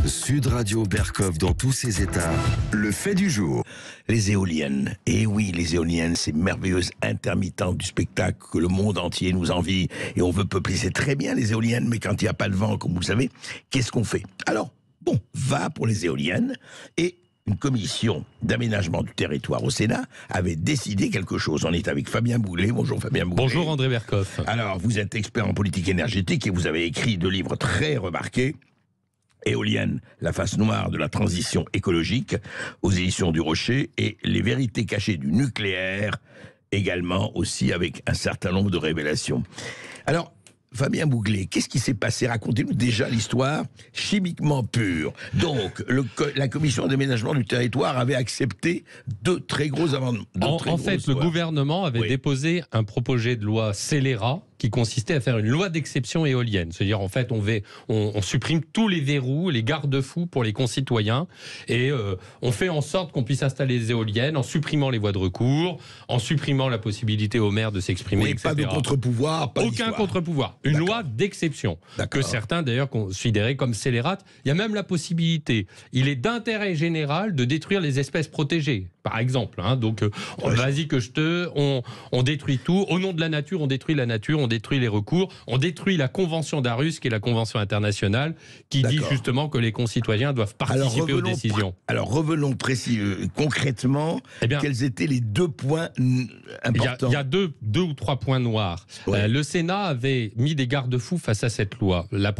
Sud Radio Berkov dans tous ses états. Le fait du jour. Les éoliennes. Et oui, les éoliennes, ces merveilleuses intermittentes du spectacle que le monde entier nous envie. Et on veut peupler, c'est très bien les éoliennes, mais quand il n'y a pas de vent, comme vous le savez, qu'est-ce qu'on fait? Alors, bon, va pour les éoliennes. Et une commission d'aménagement du territoire au Sénat avait décidé quelque chose. On est avec Fabien Boulay. Bonjour Fabien Boulay. Bonjour André Berkov. Alors, vous êtes expert en politique énergétique et vous avez écrit 2 livres très remarqués. Éolienne, la face noire de la transition écologique, aux éditions du Rocher, et les vérités cachées du nucléaire, également aussi avec un certain nombre de révélations. Alors, Fabien Boulay, qu'est-ce qui s'est passé? Racontez-nous déjà l'histoire chimiquement pure. Donc, la commission d'aménagement du territoire avait accepté 2 très gros amendements. En fait, le gouvernement avait déposé un projet de loi scélérat qui consistait à faire une loi d'exception éolienne. C'est-à-dire, en fait, on supprime tous les verrous, les garde-fous pour les concitoyens, et on fait en sorte qu'on puisse installer des éoliennes en supprimant les voies de recours, en supprimant la possibilité aux maires de s'exprimer, etc. Pas de contre-pouvoir, pas aucun contre-pouvoir. Une loi d'exception, que certains d'ailleurs considéraient comme scélérate. Il y a même la possibilité, il est d'intérêt général de détruire les espèces protégées, par exemple. Donc, vas-y que on détruit tout. Au nom de la nature, on détruit la nature, on détruit les recours, on détruit la Convention d'Aarhus, qui est la Convention internationale, qui dit justement que les concitoyens doivent participer aux décisions. Alors revenons concrètement, quels étaient les 2 points importants? Il y a deux ou trois points noirs. Le Sénat avait mis des garde-fous face à cette loi. Le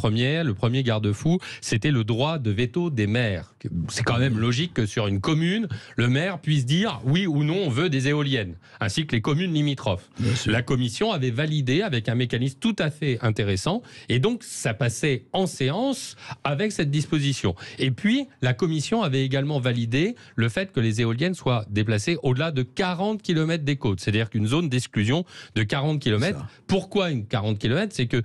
premier garde-fou, c'était le droit de veto des maires. C'est quand même logique que sur une commune, le maire puisse dire oui ou non on veut des éoliennes, ainsi que les communes limitrophes. La commission avait validé avec un mécanisme tout à fait intéressant, et donc ça passait en séance avec cette disposition. Et puis la commission avait également validé le fait que les éoliennes soient déplacées au-delà de 40 km des côtes, c'est-à-dire qu'une zone d'exclusion de 40 km. Pourquoi une 40 km? C'est que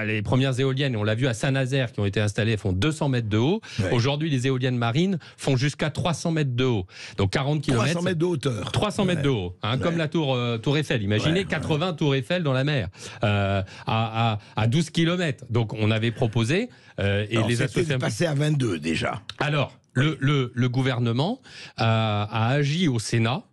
les premières éoliennes, on l'a vu à Saint-Nazaire, qui ont été installées, font 200 mètres de haut. Aujourd'hui, les éoliennes marines font jusqu'à 300 mètres de haut. Donc 40 km. 300 mètres de hauteur. 300 mètres de haut, comme la tour Eiffel. Imaginez 80 tours Eiffel dans la mer. À 12 km. Donc on avait proposé et les associations passé à 22 déjà. Alors le gouvernement a agi au Sénat.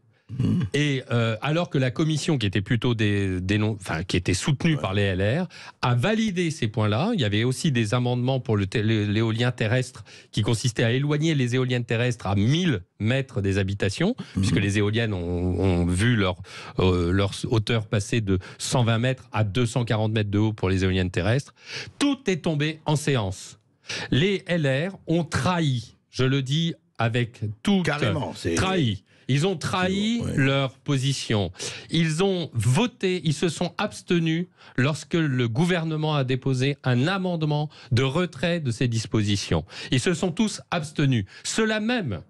Et alors que la commission, qui était plutôt qui était soutenue par les LR, a validé ces points-là. Il y avait aussi des amendements pour l'éolien terrestre qui consistaient à éloigner les éoliennes terrestres à 1000 mètres des habitations, puisque les éoliennes ont vu leur hauteur passer de 120 mètres à 240 mètres de haut pour les éoliennes terrestres. Tout est tombé en séance. Les LR ont trahi, je le dis avec tout... Carrément, c'est... Trahi. Ils ont trahi leur position. Ils ont voté, ils se sont abstenus lorsque le gouvernement a déposé un amendement de retrait de ces dispositions. Ils se sont tous abstenus. Ceux-là même,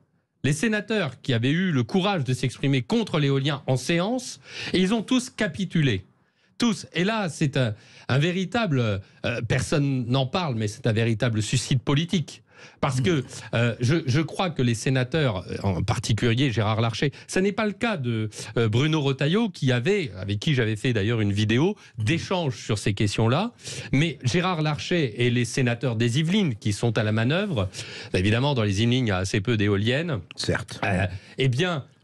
les sénateurs qui avaient eu le courage de s'exprimer contre l'éolien en séance, et ils ont tous capitulé. Tous. Et là, c'est un véritable... personne n'en parle, mais c'est un véritable suicide politique. Parce que je crois que les sénateurs, en particulier Gérard Larcher, ça n'est pas le cas de Bruno Retailleau, avec qui j'avais fait d'ailleurs une vidéo d'échange sur ces questions-là. Mais Gérard Larcher et les sénateurs des Yvelines qui sont à la manœuvre, évidemment dans les Yvelines il y a assez peu d'éoliennes, certes,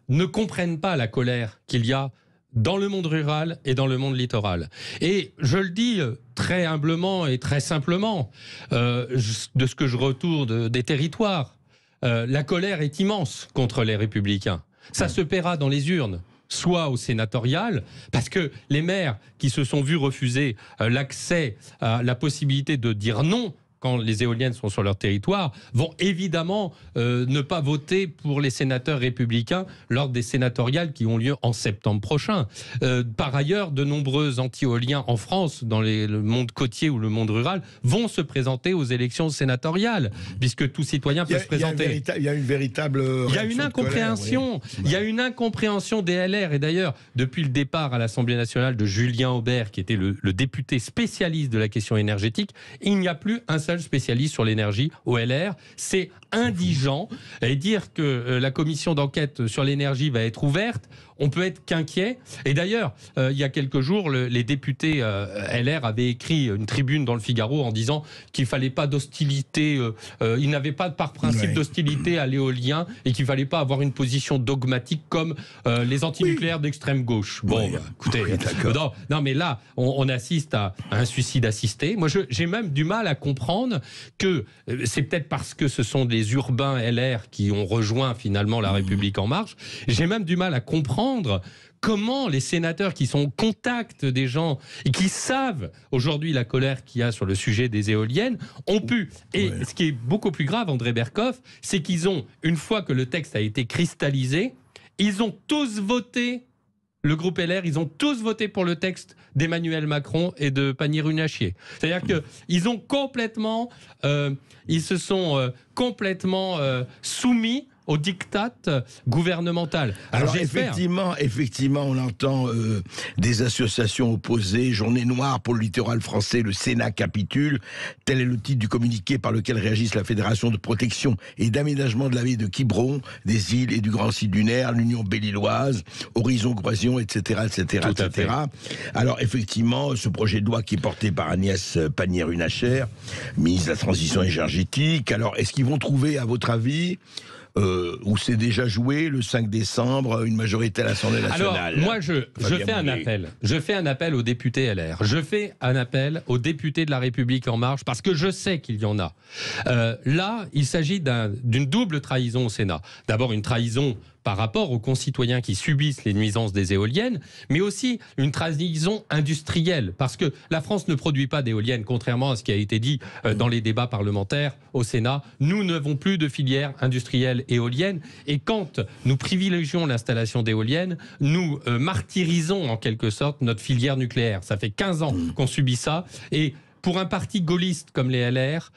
ne comprennent pas la colère qu'il y a dans le monde rural et dans le monde littoral. Et je le dis très humblement et très simplement, de ce que je retourne des territoires, la colère est immense contre les Républicains. Ça se paiera dans les urnes, soit au sénatorial, parce que les maires qui se sont vus refuser l'accès à la possibilité de dire non quand les éoliennes sont sur leur territoire, vont évidemment ne pas voter pour les sénateurs républicains lors des sénatoriales qui ont lieu en septembre prochain. Par ailleurs, de nombreux anti-éoliens en France, dans le monde côtier ou le monde rural, vont se présenter aux élections sénatoriales, puisque tout citoyen peut se présenter. Il y a une véritable... Il y a une incompréhension. Il y a une incompréhension des LR. Et d'ailleurs, depuis le départ à l'Assemblée nationale de Julien Aubert, qui était le député spécialiste de la question énergétique, il n'y a plus un seul spécialiste sur l'énergie au LR. C'est indigent. Et dire que la commission d'enquête sur l'énergie va être ouverte, on peut être qu'inquiet. Et d'ailleurs, il y a quelques jours, les députés LR avaient écrit une tribune dans le Figaro en disant qu'il fallait pas d'hostilité, ils n'avaient pas par principe d'hostilité à l'éolien et qu'il fallait pas avoir une position dogmatique comme les antinucléaires d'extrême gauche. Bon, écoutez, non, mais là, on assiste à un suicide assisté. Moi, j'ai même du mal à comprendre que c'est peut-être parce que ce sont des urbains LR qui ont rejoint finalement La République En Marche. J'ai même du mal à comprendre comment les sénateurs qui sont au contact des gens et qui savent aujourd'hui la colère qu'il y a sur le sujet des éoliennes ont pu. Et ce qui est beaucoup plus grave, André Berkoff, c'est qu'ils ont, une fois que le texte a été cristallisé, ils ont tous voté. Le groupe LR, ils ont tous voté pour le texte d'Emmanuel Macron et de Pannier-Runacher. C'est-à-dire qu'ils ont complètement, ils se sont complètement soumis au diktat gouvernemental. Alors effectivement, on entend des associations opposées, Journée noire pour le littoral français, le Sénat capitule, tel est le titre du communiqué par lequel réagissent la Fédération de protection et d'aménagement de la baie de Quiberon, des îles et du Grand Site Dunaire, l'Union Belle-Îloise, Horizon Croisillon, etc. Alors effectivement, ce projet de loi qui est porté par Agnès Pannier-Runacher, ministre de la Transition énergétique, alors est-ce qu'ils vont trouver, à votre avis, où c'est déjà joué le 5 décembre, une majorité à l'Assemblée nationale? Alors, moi, je fais un appel. Je fais un appel aux députés LR. Je fais un appel aux députés de La République En Marche, parce que je sais qu'il y en a. Là, il s'agit d'une double trahison au Sénat. D'abord, une trahison par rapport aux concitoyens qui subissent les nuisances des éoliennes, mais aussi une trahison industrielle, parce que la France ne produit pas d'éoliennes, contrairement à ce qui a été dit dans les débats parlementaires au Sénat. Nous n'avons plus de filière industrielle éolienne, et quand nous privilégions l'installation d'éoliennes, nous martyrisons en quelque sorte notre filière nucléaire. Ça fait 15 ans qu'on subit ça, et pour un parti gaulliste comme les LR,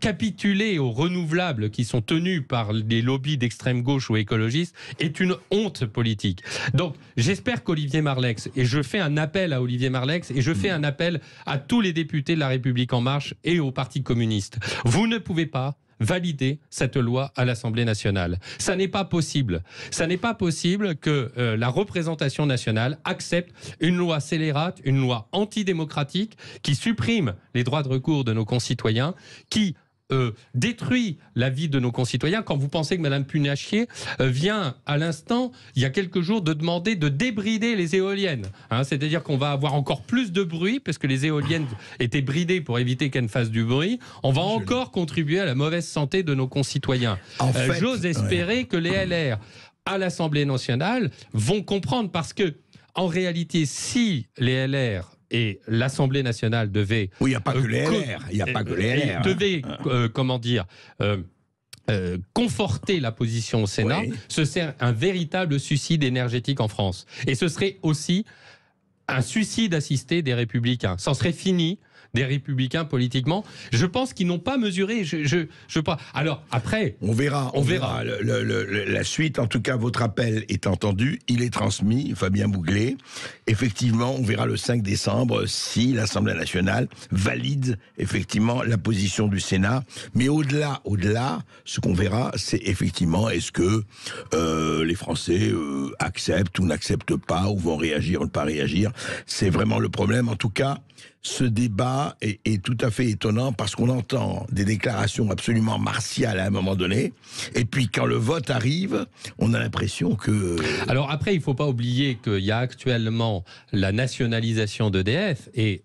capituler aux renouvelables qui sont tenus par les lobbies d'extrême gauche ou écologistes est une honte politique. Donc j'espère qu'Olivier Marleix, et je fais un appel à Olivier Marleix, et je fais un appel à tous les députés de La République En Marche et au Parti communiste. Vous ne pouvez pas valider cette loi à l'Assemblée nationale. Ça n'est pas possible. Ça n'est pas possible que la représentation nationale accepte une loi scélérate, une loi antidémocratique qui supprime les droits de recours de nos concitoyens, qui détruit la vie de nos concitoyens. Quand vous pensez que Mme Punachier vient à l'instant, il y a quelques jours, de demander de débrider les éoliennes. C'est-à-dire qu'on va avoir encore plus de bruit, parce que les éoliennes étaient bridées pour éviter qu'elles ne fassent du bruit. On va encore contribuer à la mauvaise santé de nos concitoyens. J'ose espérer que les LR à l'Assemblée nationale vont comprendre, parce que en réalité, si les LR et l'Assemblée nationale devait... Oui, il n'y a pas que les LR. Il n'y a pas que les LR. Devait, comment dire... conforter la position au Sénat, ce serait un véritable suicide énergétique en France. Et ce serait aussi un suicide assisté des Républicains. Ça serait fini des Républicains politiquement. Je pense qu'ils n'ont pas mesuré. Alors après, on verra. La suite. En tout cas, votre appel est entendu, il est transmis. Fabien Bouglet. Effectivement, on verra le 5 décembre si l'Assemblée nationale valide effectivement la position du Sénat. Mais au-delà, ce qu'on verra, c'est effectivement est-ce que les Français acceptent ou n'acceptent pas, ou vont réagir ou ne pas réagir. C'est vraiment le problème. En tout cas, ce débat est tout à fait étonnant, parce qu'on entend des déclarations absolument martiales à un moment donné, et puis quand le vote arrive, on a l'impression que... Alors après, il ne faut pas oublier qu'il y a actuellement la nationalisation d'EDF, et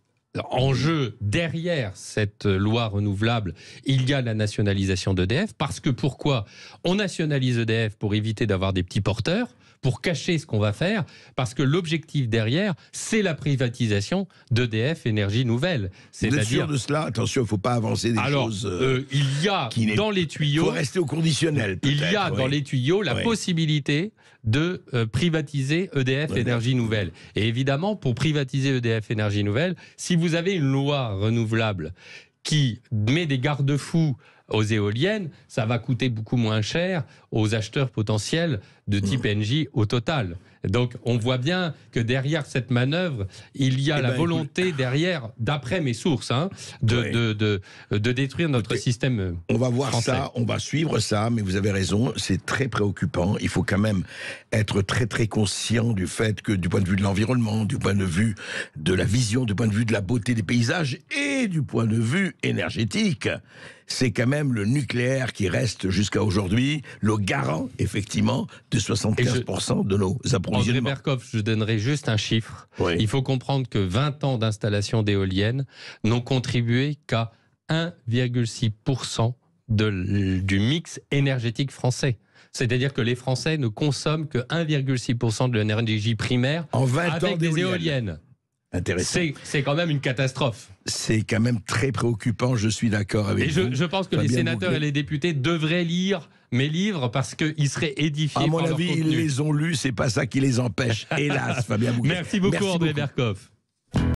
en jeu derrière cette loi renouvelable, il y a la nationalisation d'EDF, parce que pourquoi? On nationalise EDF pour éviter d'avoir des petits porteurs, pour cacher ce qu'on va faire, parce que l'objectif derrière, c'est la privatisation d'EDF Énergie Nouvelle. Vous êtes sûr de cela? Attention, il ne faut pas avancer des choses... il y a dans les tuyaux... Il faut rester au conditionnel, peut-être. Il y a dans les tuyaux la possibilité de privatiser EDF Énergie Nouvelle. Et évidemment, pour privatiser EDF Énergie Nouvelle, si vous avez une loi renouvelable qui met des garde-fous aux éoliennes, ça va coûter beaucoup moins cher aux acheteurs potentiels de type Engie au total. Donc on voit bien que derrière cette manœuvre, il y a la volonté derrière, d'après mes sources, de détruire notre système. On va voir français. ça, on va suivre ça, mais vous avez raison, c'est très préoccupant. Il faut quand même être très très conscient du fait que du point de vue de l'environnement, du point de vue de la vision, du point de vue de la beauté des paysages et du point de vue énergétique, c'est quand même le nucléaire qui reste jusqu'à aujourd'hui le garant, effectivement, de 75% de nos approvisionnements. André Berkoff, je donnerai juste un chiffre. Oui. Il faut comprendre que 20 ans d'installation d'éoliennes n'ont contribué qu'à 1,6% du mix énergétique français. C'est-à-dire que les Français ne consomment que 1,6% de l'énergie primaire en 20 avec ans des éoliennes. Intéressant. C'est quand même une catastrophe. C'est quand même très préoccupant, je suis d'accord avec vous. Et je pense que les sénateurs et les députés devraient lire mes livres parce qu'ils seraient édifiés à mon par leur avis, contenu. ils les ont lus, c'est pas ça qui les empêche. Hélas, Fabien Bouguer. Merci beaucoup, André Berkoff.